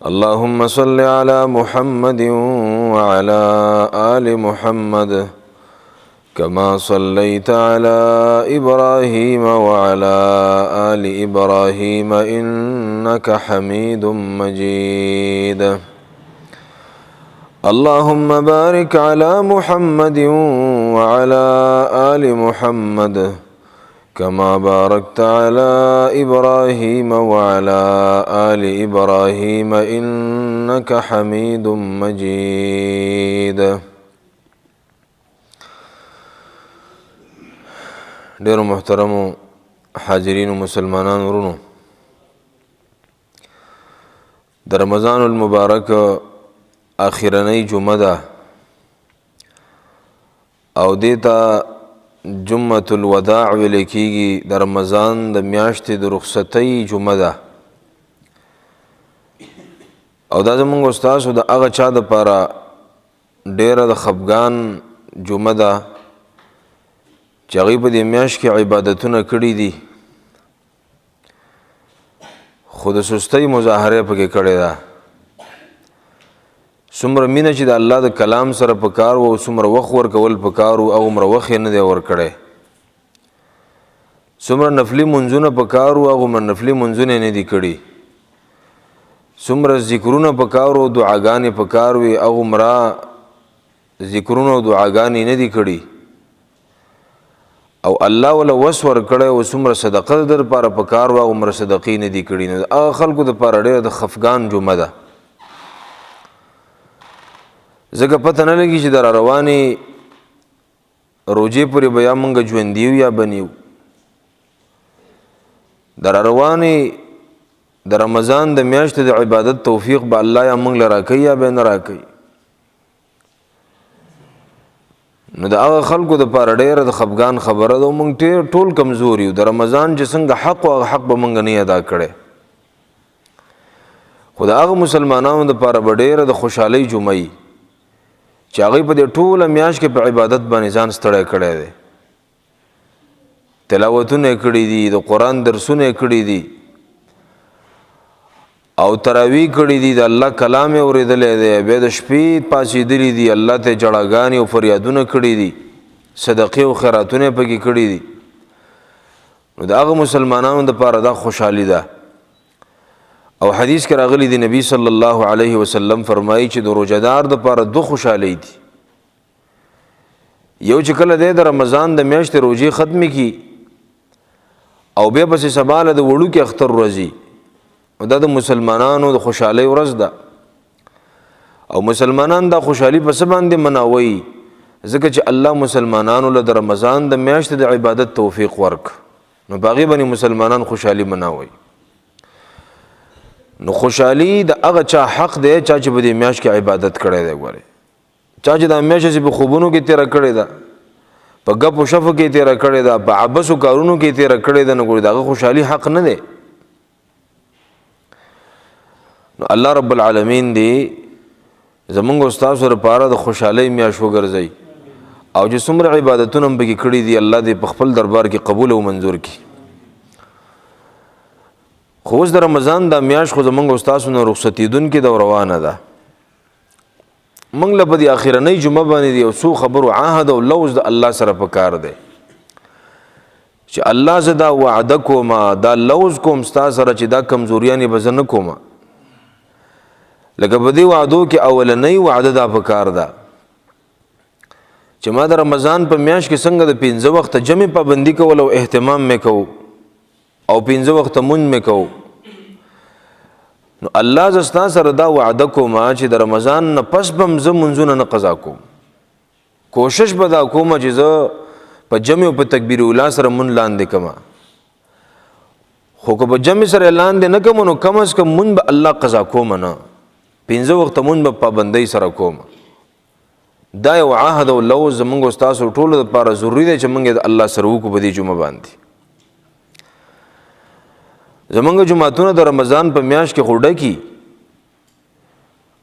اللهم صل على محمد وعلى آل محمد كما صليت على إبراهيم وعلى آل إبراهيم إنك حميد مجيد. اللهم بارك على محمد وعلى آل محمد كما باركت على إبراهيم وعلى آل إبراهيم إنك حميد مجيد. ډیرو محترمو حاضرینو مسلمانانو ورونو، د رمضان المبارک اخرنۍ جمعه ده او دیتا جمعة الوداع ویل کیږي. د رمضان د میاشتې د رخصتۍ جمعه ده او دا زموږ استاسو د هغه چا دپاره ډیره د خفګان جمعه ده چې هغوی په دې میاشت کې عبادتونه کړي دي خو د سستۍ مظاهره پکې کړې ده. څومره مینه چې د الله د کلام سره پکار و او څومره وخت ورکول پکار و هغومره وخت یې نه دی ورکړی. څومره نفلي منځونه پکار و هغومره نفلي منځونه یې نه دي کړي. څومره ذکرونه پکار و دعاګانې پکار وي هغومره ذکرونه او دعاګانې نه دي کړي. او الله ولا وس ورکړی او څومره صدقه در پاره پکار و هغومره صدقې نه دي کړي. نو هغه خلکو دپاره ډېره د خفګان جمعه ده. ځکه پته نه لګي چې د راروانې روجې پورې به یا موږ ژوندي یو یا به نه یو. د راروانې د رمضان د میاشتې د عبادت توفیق به الله یا موږ له راکوي یا به یې نه راکوي. نو د هغه خلکو دپاره ډېره د خفګان خبره ده او موږ ټول کمزور یو. د رمضان چې څنګه حق و هغه حق به موږ نه ادا کړی. خو د هغه مسلمانانو دپاره به ډېره د خوشحالۍ جمعه وي چې هغوی په دې ټوله میاشت کې په عبادت باندې ځان ستړی کړی دی. تلاوتونه یې کړي دي، د قرآن درسونه یې کړي دي او تراویح کړي دي، د الله کلام یې اورېدلی دی، بیا د شپې پاڅېدلي دي، الله ته جړاګانې او فریادونه کړي دي، صدقې او خیراتونه یې پکې کړي دي. نو د هغه مسلمانانو دپاره دا خوشحالي ده. او حدیث کې راغلی دی نبی صلی الله علیه وسلم فرمایي چې د روزهدار دپاره دو خوشحالۍ دي. یو چې کله دی د رمضان د میاشتې روزې ختمې کړي او بیا پسې سبا له د وړوکي اختر ورځي، دا د مسلمانانو د خوشحالۍ ورځ ده. او مسلمانان دا خوشحالي په څه باندې مناوي؟ ځکه چې الله مسلمانانو له د رمضان د میاشتې د عبادت توفیق ورک، نو په هغې باندې مسلمانان خوشحالي مناوي. نو خوشحالي د هغه چا حق دی چا چې په دې میاشت کې عبادت کړی دی. ګورې چا چې دا میاشت په خوبونو کې تېره کړې ده، په ګپ و شفو کې تېره کړې ده، په عبثو کارونو کې تېره کړې ده، نو ګورې د هغه خوشحالي حق نه دی. نو الله رب العالمین دی زمونږ استاسو لپاره د خوشحالۍ میاشت وګرځوي او چې څومره عبادتونه هم پکې کړي دي الله دې په خپل دربار کې قبول او منظور کړي. خو اوس د رمضان دا میاشت خو زمونږ استاسو نه رخصتېدونکې ده او روانه ده. موږ له په دې اخرنۍ جمعه باندې د یو څو خبرو عهد او لوز د الله سره پکار دی چې الله زه دا وعده کومه، دا لوز کوم ستا سره چې دا کمزوریانې به زه نه کومه. لکه په دې وعدو کې اولنۍ وعده دا پکار ده چې ما د رمضان په میاشت کې څنګه د 15 وخته جمع پابندي کول او اهتمام مې کوو او 15 وخته مونځ مې کوو. نو الله زه ستا سره دا وعده کومه چې د رمضان نه پس به هم زه مونځونه نه قضا کوم. کوشش به دا کومه چې زه په جمع او په تکبیر اولا سره مونځ لاندې کړم. خو که په جمع سره لاندې نه کوم نو کم از کم مونځ به الله قضا کوم نه، 15 وخته مونځ به پابندۍ سره کوم. دا یو عهد او لوز زمونږ استاسو ټولو دپاره ضروري دی چې مونږ د الله سره وکړو په دې جمعه باندې. زمونږ جمعتونه د رمضان په میاشت کې خو ډکي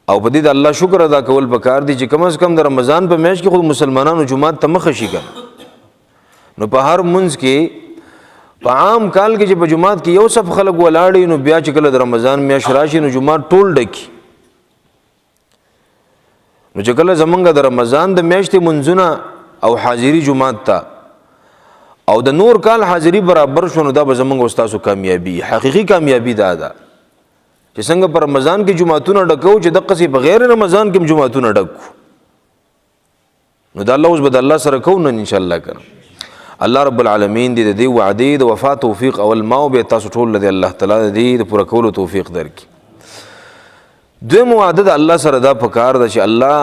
او په دې د الله شکر ادا کول پکار دي چې کم از کم د رمضان په میاشت کې خو مسلمانانو جمعات ته مخه شي کنه. نو په هر منځ کې په عام کال کې چې په جمعات کې یو صف خلک ولاړ نو بیا چې کله د رمضان میاشت راشي نو جمعات ټول ډکي. نو چې کله زمونږ د رمضان د میاشتې منځونه او حاضری جمعات ته او د نور کال حاضری برابر شو نو دا به زمونږ استاسو کامیابی، حقیقي کامیابی دا ده چې څنګه په رمضان کې جمعتونه ډکو چې دقسې په غیر رمضان کې جمعتونه ډکو. نو دا الله اوس به د الله سره کوو نن انشاءالله کنه. الله رب العالمین دې د دې وعدې د وفا توفیق اول ما او بیا تاسو ټول له الله تعالی دې د پوره کولو توفیق درکړي. دویم وعده د الله سره دا پکار ده چې الله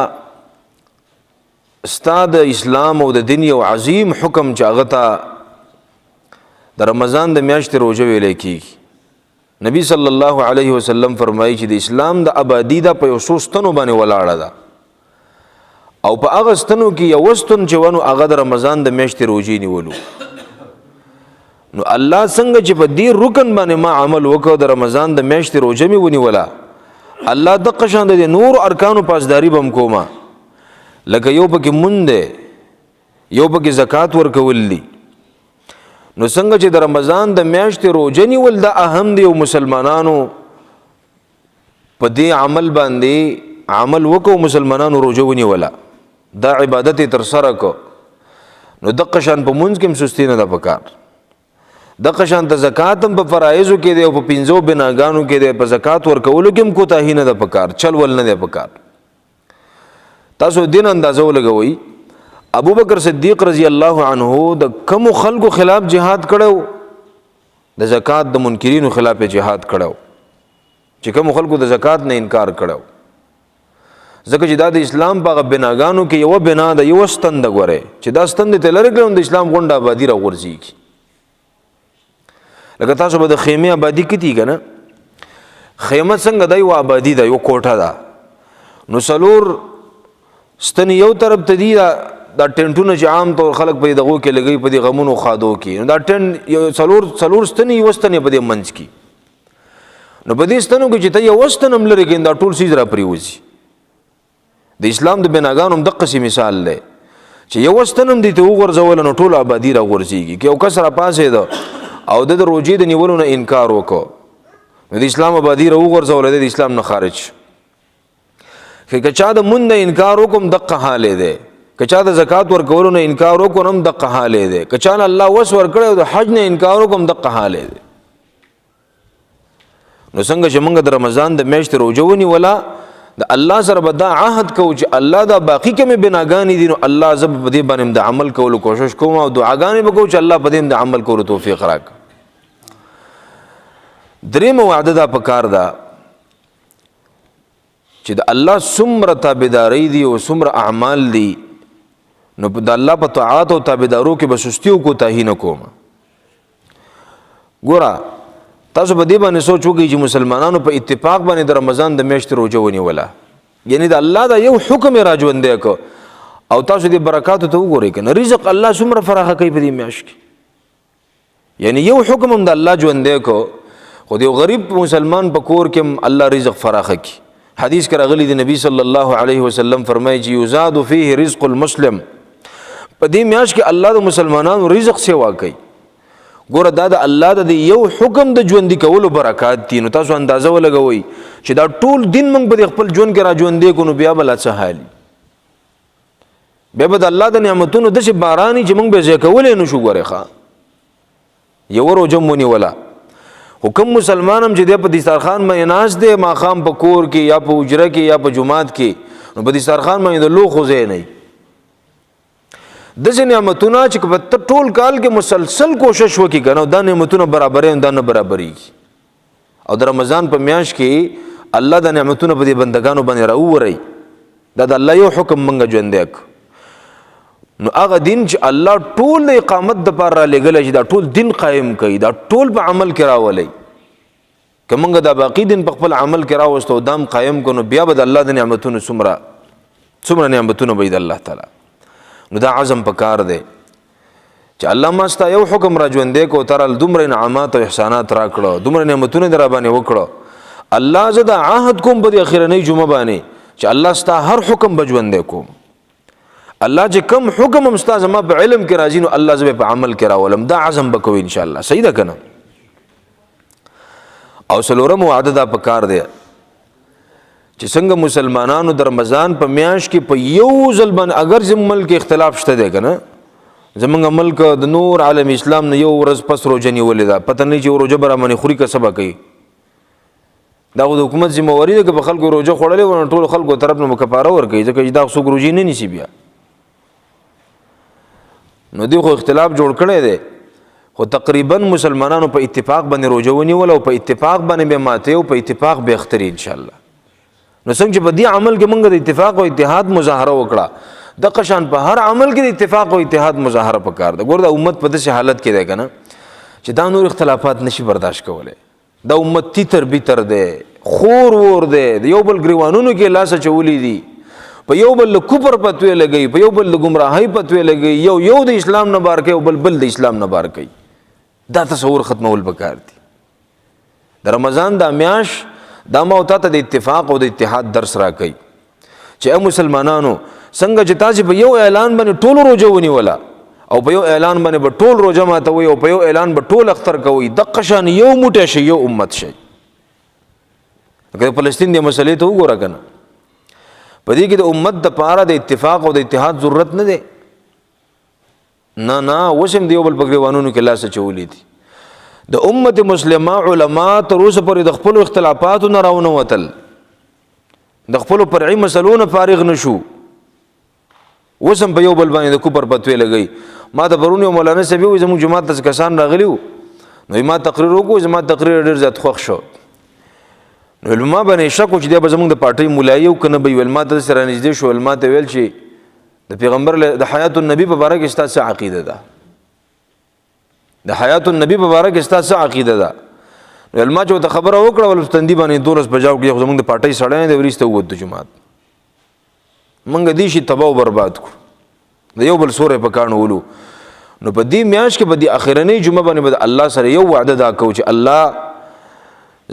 ستا د اسلام او د دین یو عظیم حکم چې هغه ته د رمضان د میاشتې روژه ویلی کېږي. نبی صلی الله علیه وسلم فرمایي چې د اسلام د آبادي دا په یو څو ستنو باندې ولاړه ده او په هغه ستنو کې یو ستن چې ونو هغه د رمضان د میاشتې روژې نیولو. نو الله څنګه چې په دې رکن باندې ما عمل وکړ د رمضان د میاشتې روژه مې ونیوله، الله دقه شان د نور ارکانو پاسداري به هم کومه. لکه یو پکې مونږ دی، یو پکې زکات ورکول دي. نو څنګه چې د رمضان د میاشتې روژه نیول دا اهم دی او مسلمانانو په دې عمل باندې عمل وکړو، مسلمانانو روژه ونیوله، دا عبادت یې ترسره کړو. نو دقه شان په مونځ کې هم سستي نه ده پکار، دقه شان ته زکات هم په فرایضو کې دی او په 5 بناګانو کې دی، په زکات ورکولو کې هم کوتاهي نه ده پکار، چل ول نه ده پکار. تاسو دین اندازه ولګوئ ابو بکر صدیق رضی الله عنه د کم خلکو خلاف جهاد کړو، د زکات د منکرینو خلاف جهاد کړو چې کم خلکو د زکات نه انکار کړو. ځکه چې دا د اسلام په بناګانو کې یو بنا د یو ستند غوره چې دا ستند ته لری کړو د اسلام غونډه آبادی را ورځي. لکه تاسو به د خیمه آبادی کې دي کنه، خیمه څنګه د یو آبادی د یو کوټه ده، نو سلور ستن یو طرف ته دی دا ټینټونه چې عام طور خلک په دغو کې لګي په دې غمونو خادو کې، نو دا ټینټ یو سلور ستنې یو ستنې په دې منځ کې. نو په دې ستنو کې چې ته یو ستن هم لرې کړې دا ټول سیز را پرېوځي. د اسلام د بناګانو هم دقسې مثال دی چې یو ستن هم دې ته وغورځوله نو ټول آبادي را غورځېږي. که یو کس را پاڅېده او د روژې د نیولو نه انکار وکړو نو د اسلام آبادي را وغورځوله، د اسلام نه خارج. که چا د مونږ نه انکار وکړم دقه حال دی، که چا د زکات ورکولو نه انکار وکړو هم دقه حال دی، که چا نه الله وس ورکړی او د حج نه انکار وکړم دقه حال دی. نو څنګه چې موږ د رمضان د میاشتې روژه ونیوله د الله سره به دا عهد کوو چې الله دا باقي کومې بناګانې دي نو الله زه په دې باندې د عمل کولو کوشش کوم او دعاګانې به کوو چې الله په دې د عمل کولو توفیق راکړي. درېیمه وعده دا پکار ده چې د الله څومره تابعداري دي او څومره اعمال دي نو د الله په طاعات او تابعدارو کې به سستي او کوتاهي نه کوم. ګوره تاسو په دې باندې سوچ وکړئ چې مسلمانانو په اتفاق باندې د رمضان د میاشتې روژه ونیوله، یعنی د الله دا یو حکم یې را ژوندی کړ او تاسو دې برکاتو ته وګورئ که نه رزق الله څومره فراخه کوي په دې میاشت کې. یعنی یو حکم هم د الله ژوندی کړ خو د یو غریب مسلمان په کور کې هم الله رزق فراخه کړي. حدیث کې راغلی دی نبی صلی الله علیه وسلم فرمایي چې یزاد فیه رزق المسلم، په دې میاشت کې الله د مسلمانانو رزق سیوا کوي. ګوره دا د الله د یو حکم د ژوندي کولو برکات دي. نو تاسو اندازه ولګوئ چې دا ټول دین موږ په خپل ژوند کې را ژوندی کړو نو بیا به لا څه حالي، بیا به د الله د نعمتونو داسې باراني چې موږ به ضایع کولی نه شو. ګورئ ښه یو روژه مو ونیوله، خو کوم مسلمان هم چې دی په دسترخوان باندې ناست دی ماښام په کور کې یا په حجره کې یا په جومات کې نو په دسترخوان باندې د لوښو ځای نه وي. داسې نعمتونه چې په ټول کال کې مسلسل کوشش وکړي که نه دا نعمتونه برابرې دا نه برابرېږي. او د رمضان په میاشت کې الله د نعمتونه په دې بندګانو باندې راوورئ، دا د الله یو حکم موږ ژوندی کړو. نو هغه دین چې الله ټول د اقامت دپاره را لېږلی چې دا ټول دین قایم کوي، دا ټول په عمل کې راولئ. که موږ دا باقي دین په خپل عمل کې راوستو دا هم قایم کړو نو بیا به د الله د نعمتونو څومره نعمتونه به د الله تعالی. نو دا عزم پکار دی چې الله ما ستا یو حکم را ژوندی کړو ترال دومره انعامات او احسانات را کړو، دومره نعمتونه دې را باندې وکړو. الله زه دا عهد کوم په دې اخرنۍ جمعه باندې چې الله ستا هر حکم به ژوندی کوم. الله چې کم حکم هم ستا زما په علم کې راځي نو الله زه په عمل کې راولم. دا عزم به کوي انشاءالله. صحیح ده که نه؟ او څلورم وعده دا پکار دی چې څنګه مسلمانانو د رمضان په میاشت کې په یو ځل باندې اگر زموږ ملک اختلاف شته دی که نه، زمونږ ملک د نور عالم اسلام نه یو ورځ پس روژه نیولې ده، پته نه چې روژه به رامنې خوري که څه به کوي. دا خو د حکومت ذمهواري ده که په خلکو روژه خوړلې وه نو ټولو خلکو طرف نه به کفاره ورکوي، ځکه چې دا څوک روژې نه نیسي بیا. نو دوی خو اختلاف جوړ کړی دی، خو تقریبا مسلمانانو په اتفاق باندې روژه ونیوله او په اتفاق باندې به ماتې او په اتفاق به اختري انشاءالله. نو څنګه چې په دې عمل کې موږ د اتفاق او اتحاد مظاهره وکړه، دغه شان په هر عمل کې د اتفاق او اتحاد مظاهره پکار ده. ګور دا امت په داسې حالت کې دی که نه چې دا نور اختلافات نشي برداشت کولی. دا امت تیتر بیتر دی، خور ور دی، د یو بل ګریوانونو کې لاس اچولی دي، په یو بل د کفر فتوی لګوي، په یو بل د ګمراهۍ فتوی لګوي، یو د اسلام نه بار کوي او بل د اسلام نه بار کوي. دا تصور ختمول پکار دي. د رمضان دا میاشت دا ما او تاته د اتفاق او د اتحاد درس راکوي چې مسلمانانو څنګه چې تاسې په یو اعلان باندې ټول روژه ونیوله او په یو اعلان باندې به ټول روژه ماتوئ او په یو اعلان به ټول اختر کوئ، دقه شان یو موټی شئ، یو امت شئ. لکه د فلسطین د مسلې ته وګوره که نه، په دې کې د امت دپاره د اتفاق او د اتحاد ضرورت نه دی. نه اوس هم د یو بل په ګریوانونو کې لاس اچولي دي. د امت مسلمه علما تر اوسه پورې د خپلو اختلافاتو نه راونه وتل، د خپلو فرعي مسلو نه فارغ نه شو، اوس هم په یو بل باندې د کفر فتوی لګوي. ما ته پرون یو مولانا صاحب وایي زموږ جومات ته کسان راغلي وو، نو ما تقریر وکړو، زما تقریر ډېر زیات خوښ شو. نو علما باندې شک و چې دی به زموږ د پارټۍ ملایي او که نه به وي. علما ته داسې رانږدې شو، علما ته ویل چې د پیغمبر د حیات النبي په باره کې ستا څه عقیده ده، د حیات النبي په باره کې ستا څه عقیده ده. نو علما چې ورته خبره وکړه ول تندي باندې 12 بجاو کې زموږ د پارټۍ سړی دی، وروسته ووت جومات. موږ دې شي تباه او برباد کړو، د یو بل سوری په کاڼو ولو. نو په دې میاشت کې به د اخرنۍ جمعه باندې به الله سره یو وعده دا کوو چې الله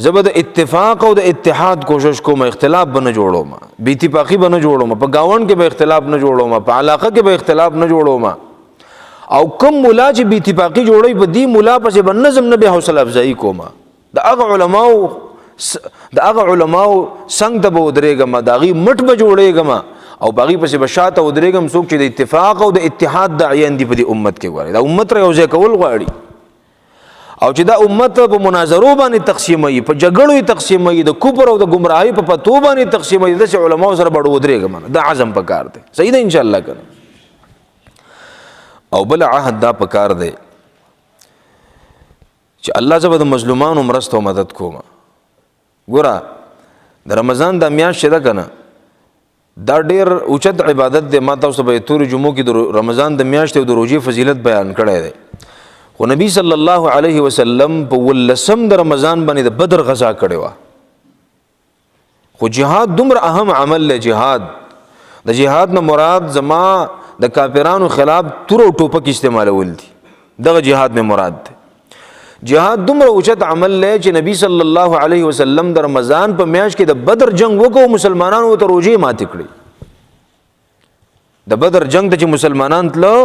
زه به د اتفاق او د اتحاد کوشش کوم، اختلاف به نه جوړوم، بې اتفاقي به نه جوړوم، په ګاونډ کې به اختلاف نه جوړوم، په علاقه کې به اختلاف نه جوړوم. او کم ملا چې بې اتفاقي جوړوي په دې ملا پسې به نظم نه به حوصله افزایي کوم، د هغه علماو څنګ ته به ودرېږم، د هغې مټ به جوړېږم او په هغې پسې به شاته ودرېږم څوک چې د اتفاق او د اتحاد داعیان دي په دې امت کې. ګورئ دا امت را یو ځای کول غواړي او چې دا امت په مناظرو باندې تقسیموي، په جګړو یې تقسیموي، د کفر او د ګمراهۍ په فتوو باندې تقسیموي، داسې علماو سره به ودرېږم. دا عزم پکار دی. صحیح ده انشاءالله که نه؟ او بل عهد دا پکار دی چې الله زه به د مظلومانو مرسته او مدد کوم. ګوره د رمضان دا میاشت چې ده که نه دا ډېر اوچت عبادت دی. ما تاسو ته به تورې جمعو کې د رمضان د میاشتې او د روژې فضیلت بیان کړی دی. خو نبی صلی الله علیه وسلم په 18 د رمضان باندې د بدر غزا کړې وه. خو جهاد دومره اهم عمل دی. جهاد د جهاد نه مراد زما د کافرانو خلاف تور او ټوپک استعمالول دي، دغه جهاد نه مراد دی. جهاد دومره اوچت عمل دی چې نبی صلی الله علیه وسلم د رمضان په میاشت کې د بدر جنگ وکړو، مسلمانانو ته روژې ماتې کړې. د بدر جنگ ته چې مسلمانان تلو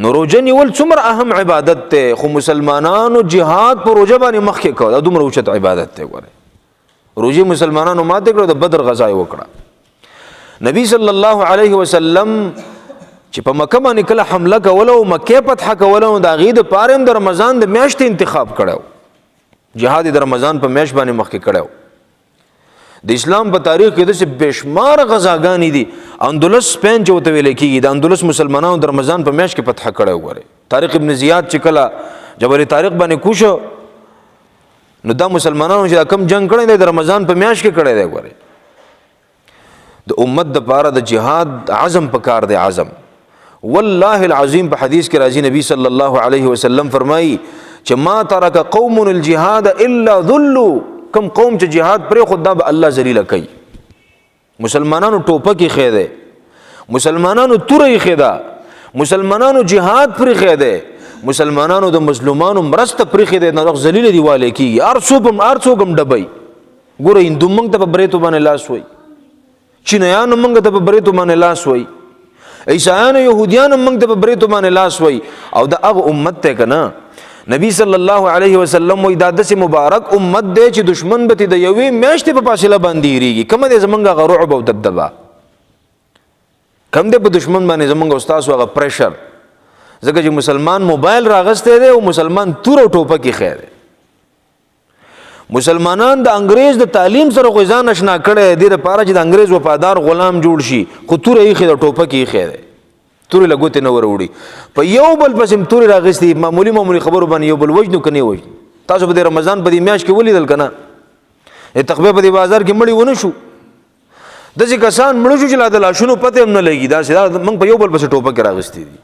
نو روژه نیول څومره اهم عبادت دی، خو مسلمانانو جهاد په روژه باندې مخکې کړو. دا دومره اوچت عبادت دی. ګورئ روژې مسلمانانو ماتې کړو، د بدر غزا یې وکړه. نبی صلی الله علیه وسلم چې په مکه باندې کله حمله کوله او مکې فتح کوله نو د هغې دپاره هم د رمضان د میاشتې انتخاب کړی و. جهاد یې د رمضان په میاشت باندې مخکې کړی و. د اسلام په تاریخ کې داسې بېشماره غزاګانې دي. اندلس سپین چې ورته ویلی کېږي، د اندلس مسلمانانو د رمضان په میاشت کې فتح کړی و. ګورئ طارق ابن زیاد چې کله جبل طارق باندې کوشو نو دا مسلمانانو چې دا کم جنگ کړی دی د رمضان په میاشت کې کړی دی. ګورئ د امت دپاره د جهاد عزم پکار دی. عزم والله العظیم په حدیث کې راځي، نبی صلی الله علیه وسلم فرمایي چې ما ترک قوم الجهاد الا ذلوا. کم قوم چې جهاد پرې خود دا به الله ذلیله کوي. مسلمانانو ټوپک یې ښی دی، مسلمانانو توره یې ښی ده، مسلمانانو جهاد پرې ښی دی، مسلمانانو د مظلومانو مرسته پرې ښی دی، نو ذلیله دی والی کېږي. هر څوک هم ډبوي. ګوره هندو موږ ته په بریتو باندې لاس وایي، چینیانو موږ ته په بریتو باندې لاس وایي، عیسایان او يهوديان موږ ته په بریتو باندې لاس وای او دا هغه امت ته کنه نبی صلی الله علیه وسلم وای دا داسې مبارک امت دی چې دشمن به د یوې میاشتې په فاصله باندې ریږي کومه دې زمونږ هغه رعب او دبدبه کم دې په دشمن باندې زمونږ استاد هغه پریشر ځکه چې مسلمان موبایل راغستی دی او مسلمان تور او ټوپکې خیر مسلمانان د انګریز د تعلیم سره خو ځان اشنا کړی دی لپاره چې د انګریز وفادار غلام جوړ شي خو توره یې خې د ټوپکې یې خیر تورې له ګوتې نه وروړي په یو بل پسې تورې راغستې معمولي خبرو باندې یو بل وجنو که نه وجنو تاسو په د رمضان په دې میاشت کې ولیدل که نه تقبیه په دې بازار کې مړي ونه شو داسې کسان مړه شو چې لا د لاشونو پته هم نه لګي داسې موږ په یو بل پسې ټوپکې راغستې دي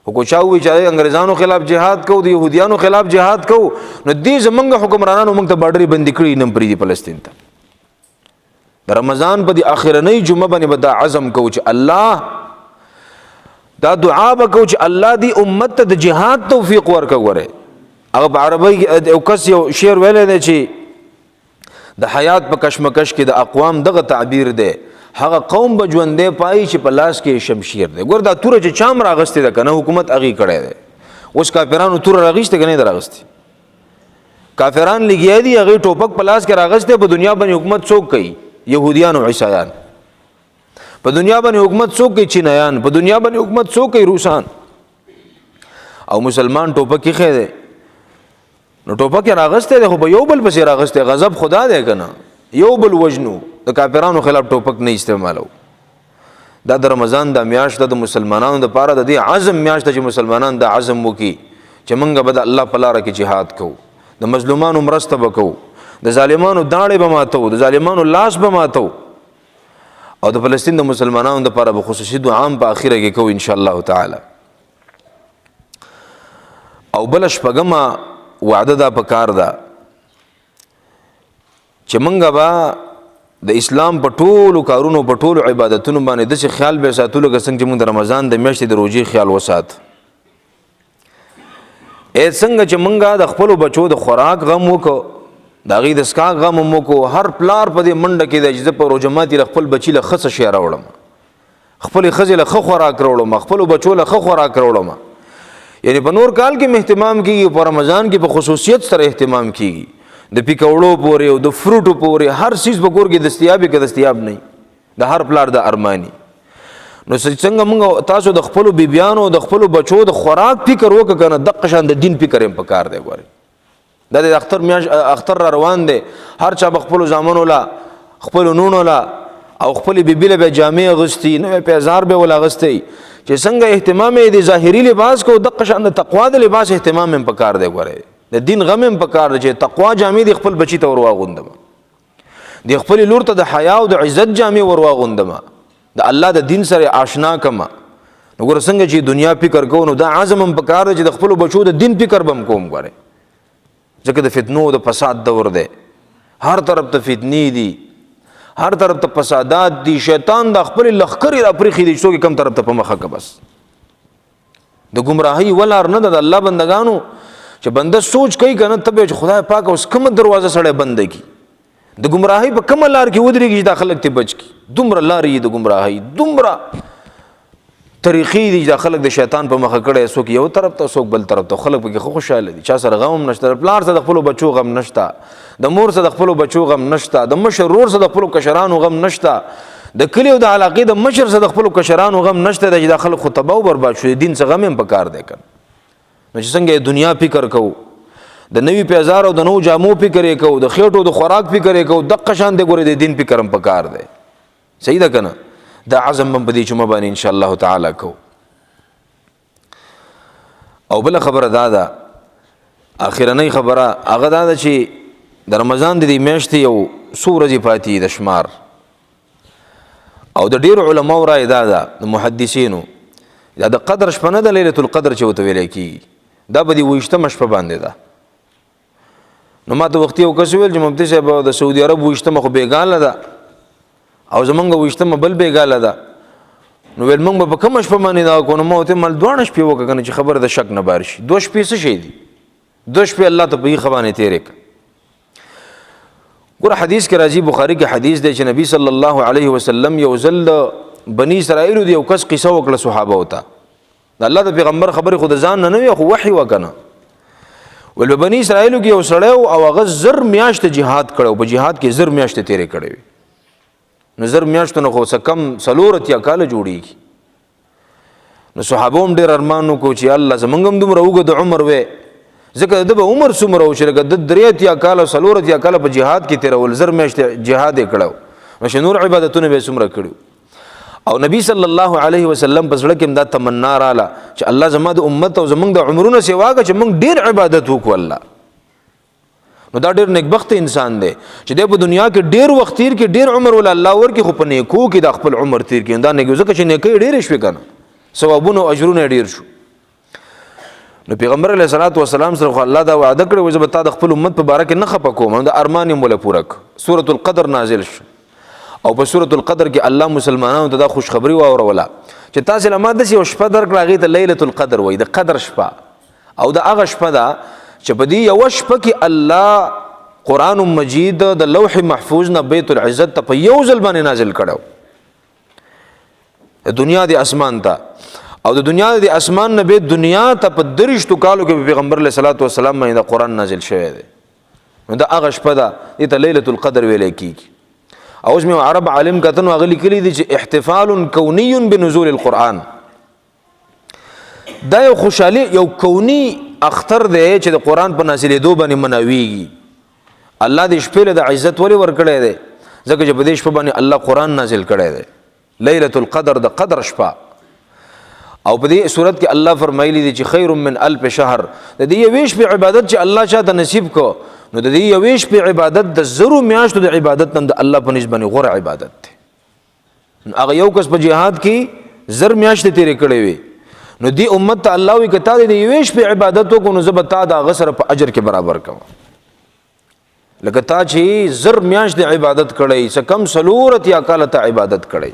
خو کو چا ووایي چې انګریزانو خلاف جهاد کوو د یهودیانو خلاف جهاد کوو نو دې زمونږ حکمرانانو موږ ته باډرې بندي کړي نه پرېږدي فلسطین ته د رمضان په دې اخرنۍ جمعه باندې به دا عزم کوو چې الله دا دعا به کوو چې الله دې امت ته د جهاد توفیق ورکړه ګورې هغه په عربۍ کې یو کس یو شعر ویلی دی چې د حیات په کشمکش کې د اقوام دغه تعبیر دی هغه قوم به ژوندی پایي چې په لاس کې شمشیر دی ګور دا توره چې چام راغستې ده که نه حکومت هغې کړی دی اوس کافرانو توره راغېستې که نه ده راغستې کافران لګیا دي هغې ټوپک په لاس کې راغستې په دنیا باندې حکومت څوک کوي یهودیان او عیسایان په دنیا باندې حکومت څوک کوي چینایان په دنیا باندې حکومت څوک کوي روسان او مسلمان ټوپک یې دی نو ټوپک یې راغستی دی خو په یو بل پسې راغستی غضب خدا دی که نه یو بل وجنو د کافرانو خلاف ټوپک نه استعمالو دا د رمضان دا میاشت ده د مسلمانانو دپاره د دې عزم میاشت ده چې مسلمانان دا عزم وکړي چې موږ به د الله په لاره کې جهاد کوو د مظلومانو مرسته به کوو د ظالمانو داړې به ماتو د ظالمانو لاس به ماتو او د فلسطین د مسلمانانو دپاره به خصوصي دعا هم په اخره کې کوو انشاءالله تعالی او بله شپږمه وعده دا پکار ده چې موږ به د اسلام په ټولو کارونو په ټولو عبادتونو باندې داسې خیال به ساتو لکه څنګه چې موږ د رمضان د میاشتې د روژې خیال وسات څنګه چې موږ د خپلو بچو د خوراک غم وکړو د هغې د څښاک غم هم وکړو هر پلار په دې منډه کې دی چې زه په روژه ماتي له خپل بچي له ښه څه شی راوړم خپلې ښځې له ښه خوراک راوړم خپلو بچو له ښه خوراک راوړم یعنی په نور کال کې اهتمام کېږي په رمضان کې په خصوصیت سره اهتمام کېږي د پیکوړو پورې او د فروټو پورې هر چیز په کور کې دستیاب که دستیاب نه د هر پلار د ارمانی نو څنګه موږ تاسو د خپلو بیبیانو د خپلو بچو د خوراک فکر وکړه که نه دقه شان د دین فکر هم پکار دی ګورې دا د اختر را روان دی هر چا به خپلو زامنو له خپلو نونو له او خپلې بیبي له به جامې اغوستي نوی پیزار به ول اغوستی چې څنګه اهتمام یې د ظاهري لباس کو دقه شان د تقوا د لباس اهتمام هم پکار دی ګورې د دین غم هم پکار دی چې تقوا جامې د خپل بچي ته ور واغوندم د خپلې لور ته د حیا او د عزت جامې ور واغوندم د الله د دین سره آشنا کما نو ګوره څنګه چې دنیا فکر کوو نو دا عزم هم پکار دی چې د خپلو بچو د دین فکر به هم کوم ګورې ځکه د فتنو د فساد دور دی هر طرف ته فتنې دي هر طرف ته فسادات دي شیطان د خپلې لښکرې راپرېښي دي چې څوک کم طرف ته په مخه که بس د ګمراهۍ ولار نه ده د الله بندګانو چې بنده سوچ کوي که نه ته به چې خدای پاک اوس کومه دروازه سړی بنده کړي د ګمراهۍ په کومه لار کې ودرېږي چې دا خلک ته بچ کړي دومره لارې د ګمراهۍ دومره طریقې دي چې دا خلک د شیطان په مخه کړی څوک یو طرف ته څوک بل طرف ته خلک پکې ښه خوشحاله دي چا سره غم هم نشته د پلار سره د خپلو بچو غم نشته د مور سره د خپلو بچو غم نشته د مشر ورور سره د خپلو کشرانو غم نشته د کلي او د علاقې د مشر سره د خپلو کشرانو غم نشته چې دا خلک خو تباه و برباد شو دین څه غم هم پکار دی که نو چې څنګه دنیا فکر کوو د نوي پیزار او د نوو جامو فکر یې کوو د خېټو د خوراک فکر یې کوو دقه شان دی ګورې د دین فکر هم پکار دی صحیح ده که نه دا عزم هم په دې جمعه باندې انشاءالله تعالی کوو او بله خبره دا ده اخرنۍ خبره هغه دا ده چې د رمضان د دې میاشتې یو څو ورځې پاتې د شمار او د ډېرو علماو رایې دا ده د محدثینو دا د قدر شپه نه ده لیلة القدر چې ورته ویلی کېږي دا به د 28مه شپه باندې ده نو ما ته وختي یو کس ویل چې مفتي صاحب د سعودي عرب 28مه خو بېګاله ده او زمونږ 28مه بل بېګاله ده نو ویل موږ به په کومه شپه باندې دا وکړو نو ما ورته مال 2 شپې وکړه که نه چې خبره د شک نه بار شي 2 شپې څه شی دي 2 شپې الله ته په یې خبانې تېرې کړه ګوره حدیث کې راځي بخاري کې حدیث دی چې نبی صلی الله علیه وسلم یو ځل بني اسرائیل دی یو کس قصه وکړه صحابه وته د الله د پیغمبر خبرې خود ځان نه وي خو وحي وکنه ول بني اسرائیل کې یو سړی او هغه زر میاشت جهاد کړو په جهاد کې زر میاشت تیرې کړې نو زر میاشت نو خو کم سلورتیا کال جوړیږي نو صحابه هم ډېر ارمانو کو چې الله زمونږ هم دومره اوږد عمر وې ځکه د به عمر څومره و چې لکه د درېتیا کاله څلورتیا کاله په جهاد کې تېرول زر میاشت جهاد یې کړو نو چې نور عبادتونه به یې څومره کړي او نبی صلی الله علیه وسلم په زړه کې هم دا تمنا راله چې الله زما د امت او زمونږ د عمرونو سوا که چې موږ ډېر عبادت وکړو الله نو دا ډېر نیکبخته انسان دی چې دی په دنیا کې ډېر وخت تیر کې ډېر عمر ول الله ورکړي خو په نیکو کې د خپل عمر تیر کړي دا نیکي ځکه چې نیکۍ ډېرې شوې که نه ثوابونه او اجرونه ډېر شو نو پیغمبر علیه الصلاۃ والسلام سره خو الله دا وعده کړی و زه به تا د خپل امت په باره کې نه خفه کوم د ارمان یې موله پوره کړ سورة القدر نازل شو او په سورة القدر کې الله مسلمانانو ته دا خوشخبري واوروله چې تاسې له ما داسې یو شپه درکړه هغې ته لیلة القدر وایي د قدر شپه او د هغه شپه ده چې په دې یوه شپه کې الله قرآن مجید د لوح محفوظ نه بیت العزت ته په یو ځل باندې نازل کړو د دنیا د اسمان ته او د دنیا د اسمان نه به دنیا ته په 30 کالو کې پیغمبر علیه الصلاۃ والسلام باندې قرآن نازل شوی دی نو د هغه شپه ده دې ته لیلة القدر ویلی کېږي او اوس مې عرب عالم کتن هغه لیکلی دی چې احتفال کونی بنزول القرآن دا یو خوشحالي یو کونی اختر دی چې د قرآن په نازلېدو باندې مناویږي الله دې شپې له د عزت ولې ورکړی دی ځکه چې په دې شپه باندې الله قرآن نازل کړی دی لیلة القدر د قدر شپه او په دې صورت کې الله فرمایلی دی چې خیر من الف شهر د دې یوې شپې عبادت چې الله چاته نصیب کو نو د دې یوې شپې عبادت د زرو میاشتو د عبادت نه د الله په نسبت باندې غوره عبادت دی هغه یو کس په جهاد کې زر میاشتې تیرې کړې وي نو دې امت ته الله وایي که تا د یوې شپې عبادت وکړو نو زه به تا د هغه سره په اجر کې برابر کوم لکه تا چې زر میاشتې عبادت کړی څه کم څلورتیا کاله ته عبادت کړی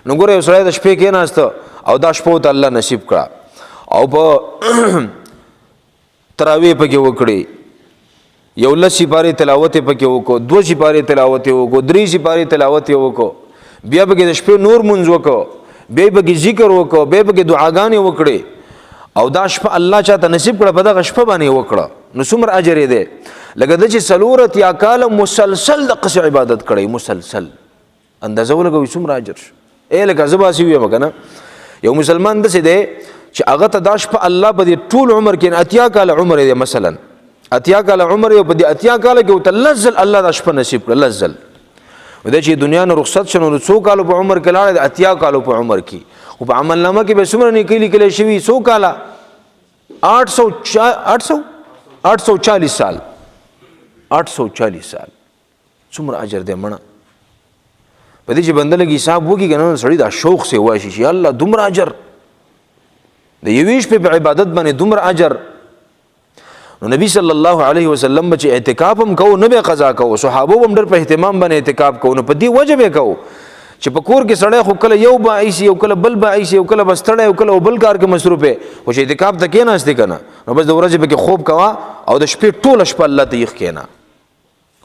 نو ګوره یو سړی د شپې کېناسته او دا شپه ته الله نصیب کړه او په تراویح پکې وکړي یو 10 سپارې تلاوت پکې وکړو 2 سپارې تلاوت وکړو 3 سپارې تلاوت وکړو بیا پکې د شپې نور منځ وکړو بیا پکې ذکر وکړو بیا پکې دعاګانې وکړي او دا شپه الله چاته نصیب کړه په دغه شپه باندې وکړه نو څومره اجر یې دی لکه د چې څلورتیا کاله مسلسل د قصې عبادت کړی مسلسل اندازه ولګوي څومره اجر شو لکه زه باسي ویم که نه یو مسلمان داسې دی چې هغه ته دا شپه الله په دې ټول عمر کې 80 کاله عمر دی مثلا 80 کاله عمر یو په دې 80 کاله کې ورته لزل الله دا شپه نصیب کړه لزل دا چې دنیا نه رخصت شنو نو 100 کالو په عمر کې لاړ د 80 کالو په عمر کې خو په عمل نامه کې به څومره نیکۍ لیکلی شوي 100 کاله 840 سال 840 سال څومره اجر دی مړه په دې چې بنده لږ حساب وکړي که نه سړی دا شوق سې واشي چې الله دومره اجر د یوې شپې په عبادت باندې دومره اجر نو نبی صلی الله علیه وسلم به چې اعتکاف هم کوو نه به قضا کوو صحابو هم ډېر په اهتمام باندې اعتکاف کوو نو په دې وجه به کوو چې په کور کې سړی خو کله یو به ایسي یو کله بل به ایسي یو کله به ستړی یو کله بل کار کې مصروف دی خو چې اعتکاف ته کېناستې که نه نو بس د ورځې پکې خوب کوه او د شپې ټوله شپه الله ته یخ کېنه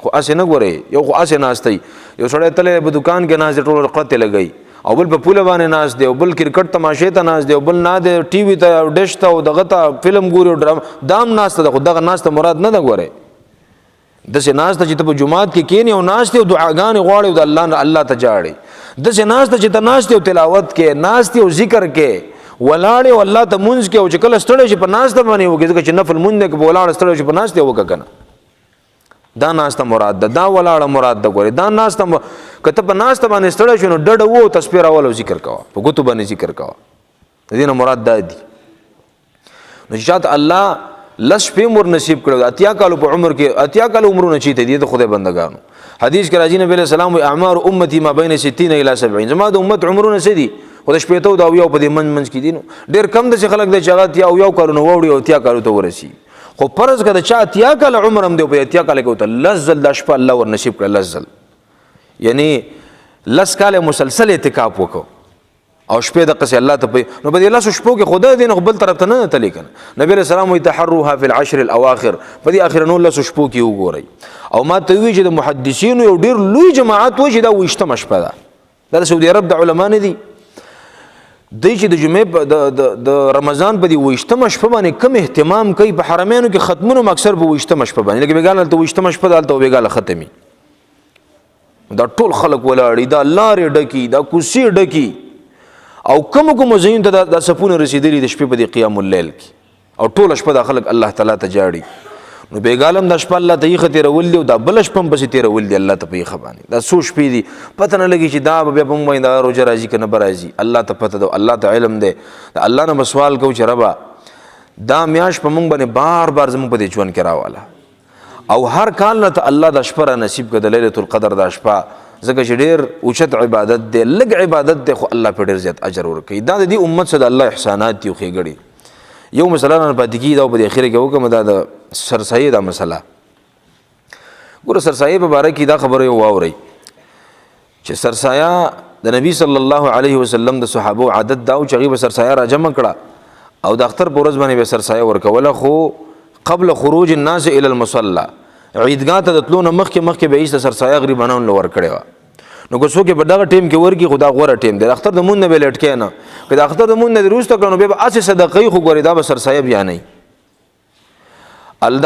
خو اسې نه ګورئ یو خو اسې ناستی یو سړی تللی په دکان کې ناست دی ټول قطې لګوي او بل په پوله باندې ناست دی او بل کرکټ تماشې ته ناست دی او بل نه دی ټي وي ته او ډش ته او دغه ته فلم ګوري او ډرام دام ناسته ده خو دغه ناسته مراد نه ده ګورئ داسې ناسته چې ته په جومات کې کښېنې او ناست او دعاګانې غواړې او د الله ته جاړې داسې ناسته چې ته ناست او تلاوت کې ناست او ذکر کې ولاړې او الله ته مونځ کې او چې کله ستړی شي په ناسته باندې وکړې ځکه چې نفل مونځ دی که په ولاړه ستړی شي په ناسته وکړه که نه دا ناسته مراد ده دا ولاړه مراد ده ګورې دا ناسته که ته په ناسته باندې ستړی شو نو ډډه وو تسبیح راول او ذکر کوه په ګوتو باندې ذکر کوه د دې نه مراد دا دي نو چې چاته الله لس شپې عمر نصیب کړو 80 کالو په عمر کې 80 کالو عمرونه چې دي د خدای بندگانو حدیث کې راځي نبی علیہ السلام اعمار امتی ما بین 60 الى 70 زما د امت عمرونه څه دي خو د شپې ته دا یو په دې منځ کې دي نو ډېر کم د خلک د چاغت یو کارونه وړي او 80 کالو ته ورسی خو فرض کړه چې 80 کاله عمر هم دی په 80 کاله کې وته لزل د شپه الله ور نصیب کړ لزل یعنی لس کاله مسلسل اعتکاف وکړو او شپې د قصې الله ته نو په دې لاسو شپو کې خدای دې نو بل طرف ته نه تللی کنه نبی علیہ السلام وی تحروها فی العشر الاواخر په دې اخرنو لاسو شپو کې وګورئ او ما ته وی چې د محدثینو یو ډیر لوی جماعت و چې دا وشته مشپه ده د سعودي عرب د علما نه دي دی چې د جمعې د رمضان په دې 28مه شپه باندې کم اهتمام کوي په حرمینو کې ختمونه اکثر په 28مه شپه باندې لکه بیګاله ته 28مه شپه دالته بیګاله ختمي دا ټول خلق ولاړي دا لارې ډکی دا کوڅې ډکی او کوم زین ته د سپونه رسیدلی د شپې په دې قیام الليل کې او ټول شپه د خلق الله تعالی ته جاړي نو بیګالم د شپه الله ته یې تیرول دی او دا بل شپه هم پسې تیرول دی الله ته په یې خباني دا څو شپې دي پته نه لګي چې دا بیا په موږ باندې روزه راځي که نه به راځي الله ته پته ده الله ته علم دی د الله نه به سوال کوو چې ربه دا میاشت په موږ باندې بار بار زموږ په دې ژوند کې راواله او هر کال نه ته الله دا شپه را نصیب کړه د لیلة القدر دا شپه ځکه چې ډېر اوچت عبادت دی لږ عبادت دی خو الله په ډېر زیات اجر ورکوي دا د دې امت سره د الله احسانات دي او ښېګړې یو مسله نه پاتې کېږي دا په دې اخره کې وکړم دا د سرسایي دا مسله ګوره سرسایي په باره کې دا خبره یو واورئ چې سرسایه د نبي صلی الله علیه وسلم د صحابو عادت دا و چې هغوی به سرسایه راجمع کړه او د اختر په ورځ باندې به سرسایه ورکوله خو قبل خروج الناس الى المصلى عیدګاه ته د تلو نه مخکې به ایسته سرسایه غریبانو له ورکړې وه نو که څوک یې په دغه ټیم کې ورکړي خو دا غوره ټیم دی د اختر د مونځ نه به یې لټ کړی نه که د اختر د مونځ نه دې وروسته کړه نو بیا به هسې صدقه خو ګورې دا به سرسایه بیا نه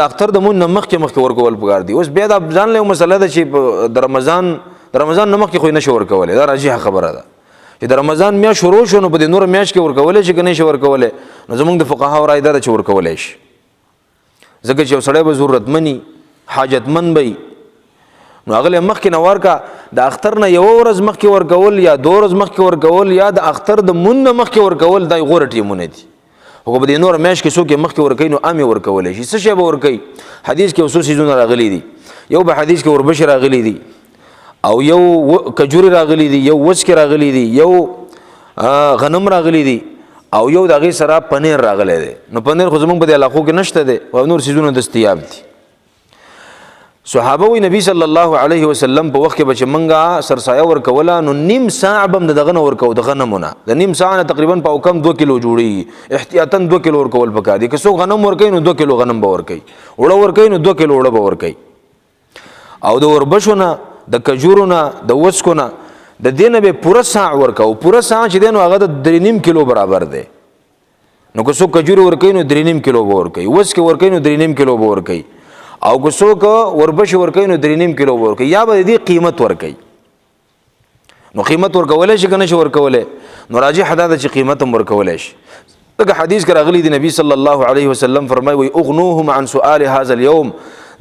د اختر د مونځ نه مخکې ورکول پکار دي اوس بیا دا ځان له یو مسله ده چې د رمضان نه مخکې خو یې نشي ورکولی دا راجحه خبره ده چې د رمضان میاشت شروع شو نو په دې نوره میاشت کې ورکولی شي که نه شي ورکولی نو زموږ د فقهاو رایې دا ده چې ورکولی شي ځکه چې یو سړی به ضرورتمن حاجتمند به نو هغه له مخکې نه ورکه د اختر نه یوه ورځ مخکې ورکول یا 2 ورځ مخکې ورکول یا د اختر د مونځ نه مخکې ورکول دا غوره ټیمونه دي خو په دې نوره میاشت کې څوک یې مخکې ورکوي نو عام یې ورکولی شي څه شی به ورکوي حدیث کې څو څیزونه راغلي دي یو به حدیث کې وربشې راغلي دي او یو کجوري راغلي دي یو وچکې راغلي دي یو غنم راغلي دي او یو د هغې سره پنیر راغلی دی نو پنیر خو زموږ په دې علاقو کې نشته دی او نور څیزونه دستیاب دي صحابه وی نبی صلی الله علیه وسلم په وخت کې به چې موږ سرسایه ورکوله نو نیم ساع به هم د دغه نه ورکوو د غنمونه د نیم ساع نه تقریبا په او کم 2 کیلو جوړېږي احتیاطاً 2 کیلو ورکول پکار دي که څوک غنم ورکوي نو 2 کیلو غنم به ورکوي اوړه ورکوي نو 2 کیلو اوړه به ورکوي او د وربشو نه د کجورو نه د وڅکو نه د دې نه به پوره ساع ورکوو پوره ساع چې دی نو هغه د 3.5 کیلو برابر دی نو که څوک کجوري ورکوي نو 3.5 کیلو به ورکوي وڅکې ورکوي نو 3.5 کیلو به ورکوي او که څوک وربشې ورکوي نو 3.5 کیلو به ورکوي یا به د دې قیمت ورکوي نو قیمت ورکولی شي که نه شي ورکولی نو راجح دا ده چې قیمت هم ورکولی شي ځکه حدیث کې راغلی دی نبی صلی الله علیه وسلم فرمایي وایي اغنوهم عن سؤال هذا اليوم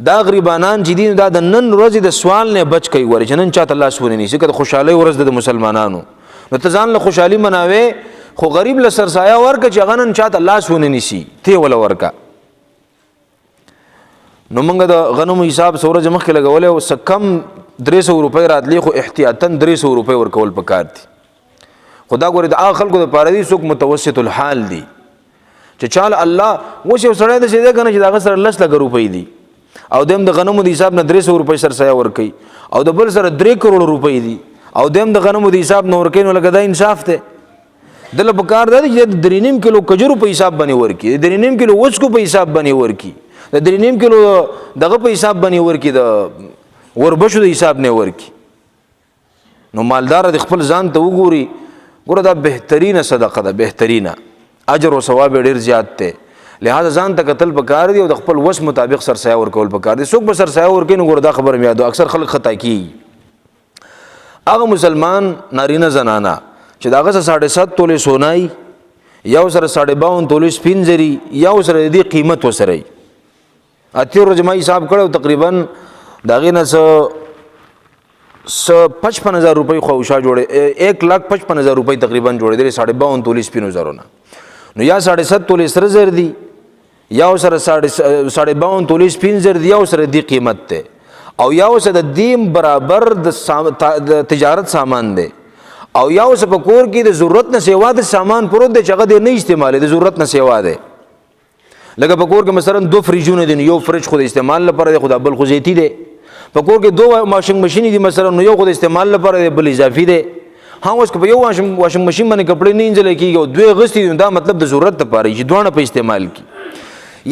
دا غریبانان چې دي دا د نن ورځې د سوال نه بچ کوي ګورې چې نن چاته لاس ونه نیسي که د خوشحالۍ ورځ ده د مسلمانانو نو ته ځان له خوشحالي مناوې خو غریب له سرسایه ورکه چې هغه نن چاته لاس ونه نیسي ته وله ورکه نو موږ د غنمو حساب څو ورځې مخکې لګولی او څه کم 300 روپۍ راتلی خو احتیاطاً 300 روپۍ ورکول پکار دي خو دا ګورې د هغه خلکو دپاره دي څوک متوسط الحال دي چې چاله الله اوس یو سړی داسې دی که نه چې د هغه سره 10 لکه روپۍ دي او دیم د غنمو د حساب نه 300 روپۍ سرسایه ورکوي او د بل سره 3 کروڑ روپۍ دي او دیم د غنمو د حساب نه ورکوي نو لکه دا انصاف دی دله پکار دا دی چې د 3.5 کیلو کجورو په حساب باندې ورکړي د 3.5 کیلو وچکو په حساب باندې ورکړي د 3.5 کیلو دغه په حساب باندې ورکړي د وربشو د حساب نه ورکړي نو مالدار د خپل ځان ته وګوري ګوره دا بهترینه صدقه ده بهترینه اجر او ثواب ډېر زیات دی لہذا ځان ته کتل پکار دی او د خپل وس مطابق سرسایه ورکول پکار دی څوک به سرسایه ورکوي نو ګوره دا خبره مې یادو اکثر خلک خطا کېږي هغه مسلمان نارینه زنانه چې د هغه سره 7.5 تولې سونای یا سره 52 تولې سپین زري یا سره د دې قیمت وسره اتیر ورځې ما حساب کړی تقریبا د هغې نه څه 55,000 روپۍ خواوشا جوړې 1,55,000 روپۍ تقریبا جوړېدلې 52 تولې سپینو زرو نه نو یا 7.5 تولې سره زر دي یا سره 52 تولې سپین زر دي یا سره دې قیمت دی او یا سره د دې برابر د تجارت سامان دی او یا سره په کور کې د ضرورت نه سیوا د سامان پروت دی چې هغه دې نه استعمالوي د ضرورت نه سیوا دی لکه په کور کې مثلا 2 فریجونه دي نو یو فریج خو د استعمال لپاره دی خو دا بل خو زیتی دی په کور کې 2 واشنګ ماشین دي مثلا نو یو خو د استعمال لپاره دی بل اضافي دی ها اوس که په یو واشنګ ماشین باندې کپړې نه انځلی کېږي او 2 غستې دي دا مطلب د ضرورت لپاره چې دواړه په استعمال کړي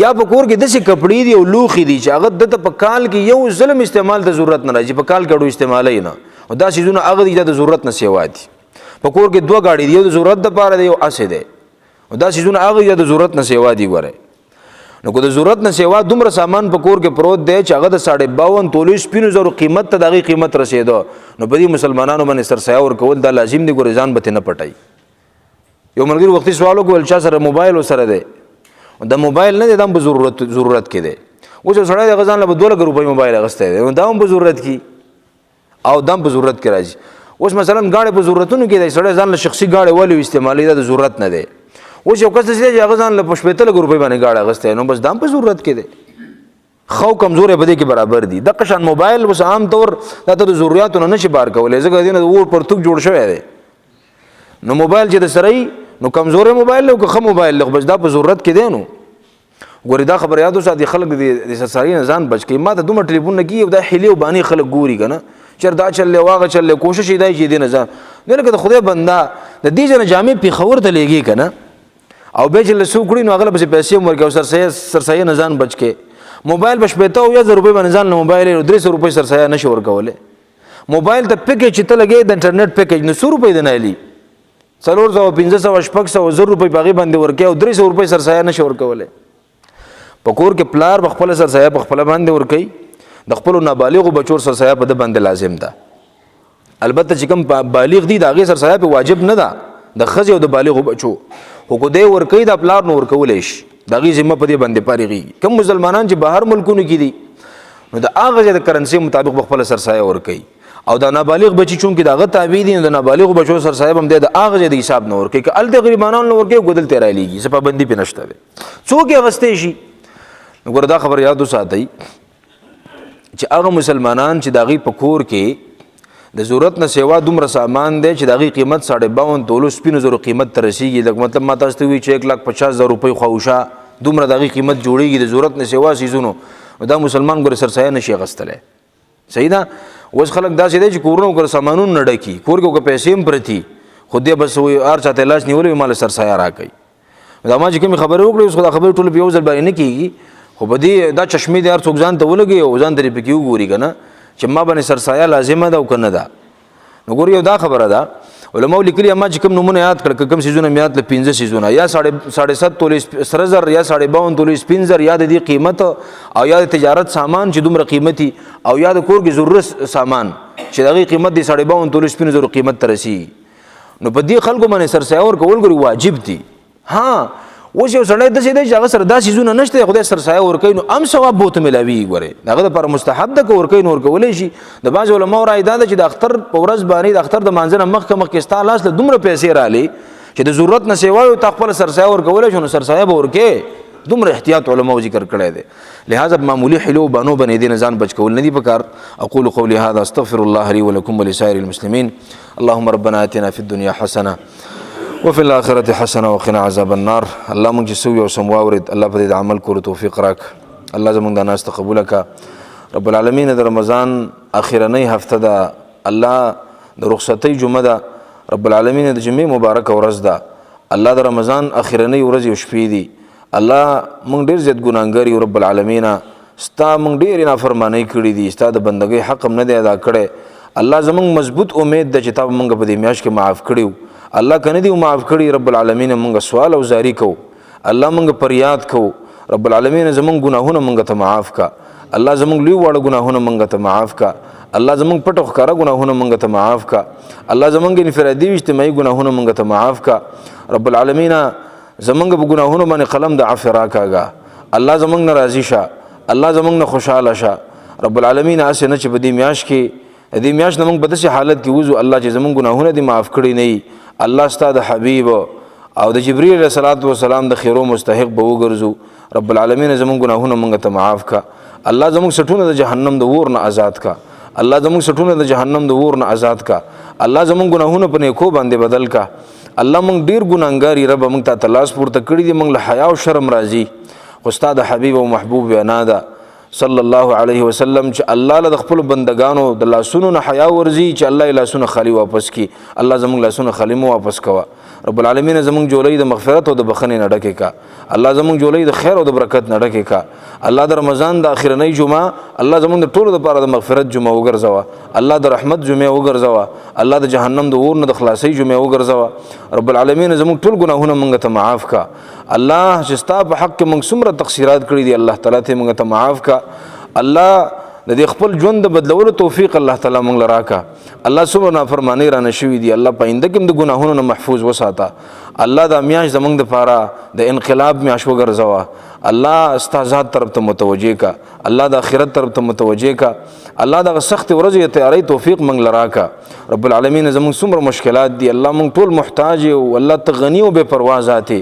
یا په کور کې داسې کپړې دي او لوښي دي چې هغه دته په کال کې یو ظلم استعمال د ضرورت نه راځي په کال کې اډو استعمالوي نه او دا څیزونه هغه دي چې د ضرورت نه سیوا دي په کور کې دوه ګاډي دی، یو د ضرورت دپاره دی، یو اسې دی. دا څیزونه هغه یا د ضرورت نه سیوا دي. ګورئ نو که د ضرورت نه سیوا دومره سامان په کور کې پروت دی چې هغه د 52 تولې سپینو زرو قیمت ته د هغې قیمت رسېده، نو په دې مسلمانانو باندې سرسایه ورکول دا لازم دی. ګورې ځان به ترې نه پټوي. یو ملګري وختي سوال وکړ چا سره موبایل ورسره دی، دا موبایل نه دی، دا هم په ضرورت کې دی. اوس یو سړی د هغه ځان له به 2 لکه روپۍ موبایل اخیستی دی، دا هم په ضرورت کې او دا هم په ضرورت کې راځي. اوس مثلا ګاډی په ضرورتونو کې دی، سړی ځان له شخصي ګاډی ولې استعمالوي، دا د ضرورت نه دی. اوس یو کس داسې دی چې هغه ځان له په 80 لکه روپۍ باندې ګاډی اخیستی، نو بس دا هم په ضرورت کې دی. خو کمزورې په دې کې برابر دي. دغه شان موبایل اوس عام طور دا ته د ضرورتونو نه شي بار کولی، ځکه دې نه د اور پرتوک جوړ شوی دی. نو موبایل چې د سره وي نو کمزورې موبایل دی او که ښه موبایل دی، بس دا په ضرورت کې دی. نو ګورې دا خبره یاد وساتي، خلک د سرسایي نه ځان بچ کوي. ما ته دومره ټلیفونونه کېږي او دا حیلې او بانې خلک ګوري که نه، چېر دا چل دی واغه چل دی، کوشش یې دی چې دې نه ځان دی لکه د خدای بنده د دې ځای نه جامې پېښور ته لیږي که نه، او بیا چې له څوک کړي نو هغه له پسې پیسې هم ورکوي او سرسایه نه ځان بچ کې. موبایل په 80 او 1000 روپۍ باندې ځان له موبایل 300 روپۍ سرسایه نشي ورکولی. موبایل ته پیکیج چې ته لګې د انټرنیټ پیکیج نو 100 روپۍ د نه علي، 400 500 600 1000 روپۍ په هغې باندې ورکوي او 300 روپۍ سرسایه نشي ورکولی. په کور کې پلار به خپله سرسایه په خپله باندې ورکوي، د خپلو نابالغو بچو سرسایه په ده باندې لازم ده. البته چې کوم بالغ دي د هغې سرسایه په واجب نه ده، د ښځې او د بالغو بچو. خو که دی ورکوي دا پلار نو ورکولی شي، د هغې ذمه په دې باندې فارغېږي. کوم مسلمانان چې بهر ملکونو کې دي نو د هغه ځای د کرنسۍ مطابق به خپله سرسایه ورکوي، او دا نابالغ بچي چونکې د هغه تابع دي نو د نابالغو بچو سرسایه به هم دی د هغه ځای د حساب نه ورکوي. که هلته غریبانانو نه ورکوي که دلته رایلیږي، څه پابندي پرې نشته دی، څوک یې اخیستی شي. نو ګوره دا خبر یاد وساتئ چې هغه مسلمانان چې د هغې په کور کې د ضرورت نه سیوا دومره سامان دی چې د هغې قیمت 52 تولو سپینو زرو قیمت ته رسېږي. لکه مطلب ما تاسو ته وایي چې 1,50,000 روپۍ خواوشا دومره د هغې قیمت جوړېږي د ضرورت نه سیوا څیزونو، دا مسلمان ګوره سرسایه نشي اخیستلی. صحیح ده. اوس خلک داسې دی چې کورونه ګوره سامانونه نه ډکي، کور کې که پیسې هم پرتي خو دی بس هر چا ته لاس نیولی وي ما له سرسایه راکوي. دا ما چې کومې خبرې وکړې اوس خو دا خبرې ټولې په یو ځل باندې نه کېږي، خو په دې دا چشمې دی هر څوک ځان ته ولګوي او ځان ترې پکې وګوري که نه چې ما باندې سرسایه لازمه ده او که نه ده. نو ګورې یو دا خبره ده علماو لیکلي ما چې کوم نومونه یاد کړه، که کوم څیزونه مې یاد کړه 15 څیزونه، یا 7.5 تولې سره زر، یا 52 تولې سپین زر، یا د دې قیمت او یا د تجارت سامان چې دومره قیمتي، او یا د کور کې ضرورت سامان چې د هغې قیمت د 52 تولې سپینو زرو قیمت ته رسېږي. نو په دې خلکو باندې سرسایه ورکول ګورې واجب دي. ها اوس یو سړی داسې دی چې هغه سره دا څیزونه نشته، خدای سرسایه ورکوي نو هم ثواب به ورته میلاویږي. ګورې د هغه دپاره مستحب ده که ورکوي نو ورکولی شي. د بعضې علماو رایې دا ده چې د اختر په ورځ باندې د اختر د مانځه نه مخکې ستا لاس له دومره پیسې رالې چې د ضرورت نه سیوا یو تا خپله سرسایه ورکولی شو نو سرسایه به ورکې. دومره احتیاط علماو ذکر کړی دی. لهذا معمولي حلو بانو باندې دې نه ځان بچ کول نه دي پکار. اقول قولي هذا استغفر الله لي ولكم ولسائر المسلمين. اللهم ربنا آتنا في الدنيا حسنه وفي الآخرة حسنه وقنا عذاب النار. الله مونږ چې سوي او سم واورید، الله په دې د عمل کولو توفیق راک. الله زمونږ دا ناسته قبوله کا. رب العالمین د رمضان اخرنۍ هفته ده، الله د رخصتۍ جمعه ده، رب العالمین د جمعې مبارکه ورځ ده، الله د رمضان اخرنۍ ورځې او شپې دي. الله مونږ ډېر زیات ګناهګار یو رب العالمین، ستا مونږ ډېرې نافرمانۍ کړي دي، ستا د بندګۍ حق هم نه دی ادا کړی. الله زمونږ مضبوط امید ده چې تا به مونږ په دې میاشت کې معاف کړي. الله که نه دي معاف کړي رب العالمین مونږ سوال او زاری کوو، الله مونږ فریاد کوو. رب العالمین زمونږ ګناهونه مونږ ته معاف کا. الله زمونږ لوی واړه ګناهونه مونږ ته معاف کا. الله زمونږ پټ او ښکاره ګناهونه مونږ ته معاف کا. الله زمونږ انفرادي او اجتماعي ګناهونه مونږ ته معاف کا. رب العالمین زمونږ په ګناهونو باندې قلم د عفو راکاږه. الله زمونږ نه راضي شه، الله زمونږ نه خوشحاله شه. رب العالمین هسې نه چې په دې میاشت کې د دې میاشت نه مونږ په داسې حالت کې وځو الله چې زمونږ ګناهونه دې معاف کړي نه وي. الله ستا د حبیب او د جبرئیل علیه الصلاۃ والسلام د خیرو مستحق به وګرځو. رب العالمین زمونږ ګناهونه مونږ ته معاف کا. الله زمونږ سټونه د جهنم د اور نه آزاد کا. الله زمونږ سټونه د جهنم د اور نه آزاد کا. الله زمونږ ګناهونه په نیکو باندې بدل کا. الله مونږ ډېر ګناهګار یو رب، مونږ ته لاس پورته کړي دي، مونږ له حیا او شرم راځي، خو ستا د حبیب او محبوب وینا ده صلی الله علیه وسلم چې الله له خپل بندگانو د لاسونو نه حیا ورزي چې الله یې لاسونه خالی واپس کی. الله زموږ لاسونه خالی مو واپس کوا. رب العالمین زموږ جولۍ د مغفرت او د بخښنې نه ډکې کا. الله زموږ جولۍ د خیر او د برکت نه ډکې کا. الله د رمضان د اخرنۍ جمعه الله زموږ د ټولو لپاره د مغفرت جمعه وګرځوا. الله د رحمت جمعه وګرځوا. الله د جهنم د اور نه د خلاصۍ جمعه وګرځوا. رب العالمین زموږ ټول ګناهونه موږ ته معاف کا. الله چې ستا په حق کې موږ څومره تقصیرات کړي دي الله تعالی ته موږ ته معاف کا. الله د دې خپل ژوند د بدلولو توفیق الله تعالی موږ لرا کا. الله څومره نافرمانی را نشوي دي الله پاینده کې د ګناهونو نه محفوظ وساته. الله د میاش زمونږ د پاره د انقلاب میاش وګرځوا. الله استازات طرف ته متوجه کا. الله د آخرت طرف ته متوجه کا. الله د سخت ورځې تیاری توفیق موږ لرا کا. رب العالمین زمونږ څومره مشکلات دي الله موږ ټول محتاج یو. الله ته غنی او بے پروا ذات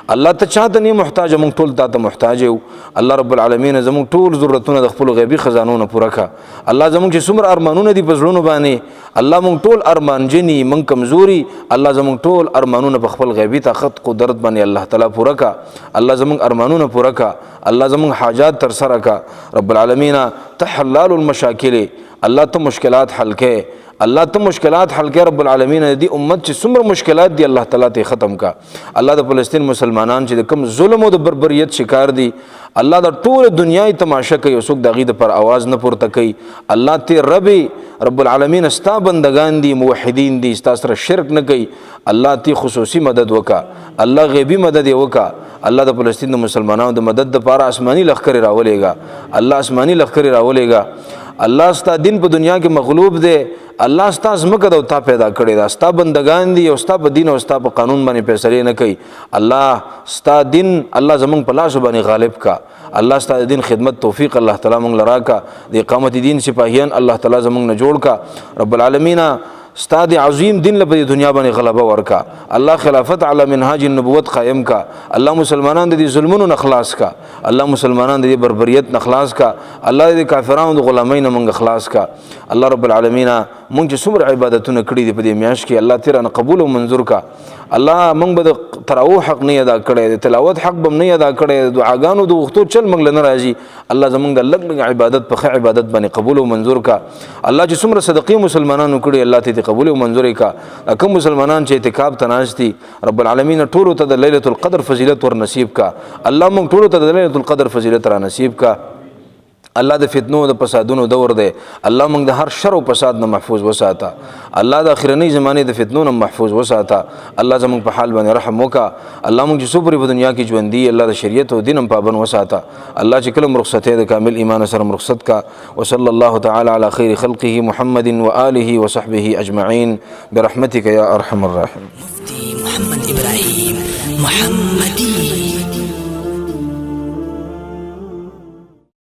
الله ته چاته نه محتاج موږ ټول ته محتاج یو. الله رب العالمین زموږ ټول ضرورتونه د خپل غیبی خزانونو پوره کا. الله زموږ چې څومره ارمانونه دي په زړونو باندې الله موږ ټول ارمانجنی موږ کمزوري الله زموږ ټول ارمانونه په خپل غیبی طاقت قدرت باندې الله تعالی پوره کا. الله زموږ ارمانونه پوره کا. الله زموږ حاجات تر سره کا. رب العالمین تحلال المشاکل الله ته مشکلات حل کې. الله ته مشکلات حل کې رب العالمین دی امت چې څومره مشکلات دي الله تعالی ته ختم کا. الله د فلسطین مسلمانان چې د کم ظلم او د بربریت شکار دي الله د ټول دنیاي تماشا کوي او څوک دغه د پر आवाज نه پورته کوي. الله ته رب العالمین استا بندگان دي موحدین دي استا سره شرک نه کوي. الله ته خصوصي مدد وکا. الله غیبی مدد وکا. الله د فلسطین د مسلمانانو د مدد لپاره آسماني لخر راولېګا. الله آسماني لخر راولېګا. الله ستا دین په دنیا کې مغلوب دی. الله ستا زمکه د تا پیدا کړی دا ستا بندگان دي او ستا په دین او ستا په قانون باندې فیصله نه کوي. الله ستا دین الله زمونږ په لاس باندې غالب کا. الله ستا دین خدمت توفیق الله تعالی مونږ لرا کا. د اقامت دین سپاهیان الله تعالی زمونږ نه جوړ کا. رب العالمین ستا د عظیم دین لپاره دنیا باندې غلبه ورکا. الله خلافت علی منهاج النبوت قائم کا. الله مسلمانان د ظلمونو نه خلاص کا. الله مسلمانان د بربریت نه خلاص کا. الله د کافرانو د غلامۍ نه مونږ خلاص کا. الله رب العالمین مونږ چې څومره عبادتونه کړي دي په دې میاشت کې الله تیرا نه قبول او منظور کا. الله مونږ به د تراویح حق نه ادا کړي د تلاوت حق به نه ادا کړي د دعاګانو د وختو چل مونږ نه راځي. الله زمونږ د لګ عبادت په عبادت باندې قبول او منظور کا. الله چې څومره صدقې مسلمانانو کړي الله ته قبول او منظور کا. کوم مسلمانان چې اعتکاف تناشتي رب العالمین ټول ته د ليله القدر فضیلت ور نصیب کا. الله مونږ ټول ته د ليله القدر فضیلت را نصیب کا. الله د فتنو د فسادونو دور دی. الله موږ د هر شر او فساد نه محفوظ وساته. الله د اخرنۍ زمانه د فتنو نه محفوظ وساته. الله زموږ په حال باندې رحم وکا. الله موږ چې څومره په دنیا کې ژوند دي الله د شریعت او دین پابند وساته. الله چې کله رخصت د کامل ایمان سره رخصت کا. وصلی الله تعالی علی خیر خلقه محمد و آله وصحبه اجمعین برحمتک یا ارحم الراحمین. مفتي محمد إبراهيم محمدي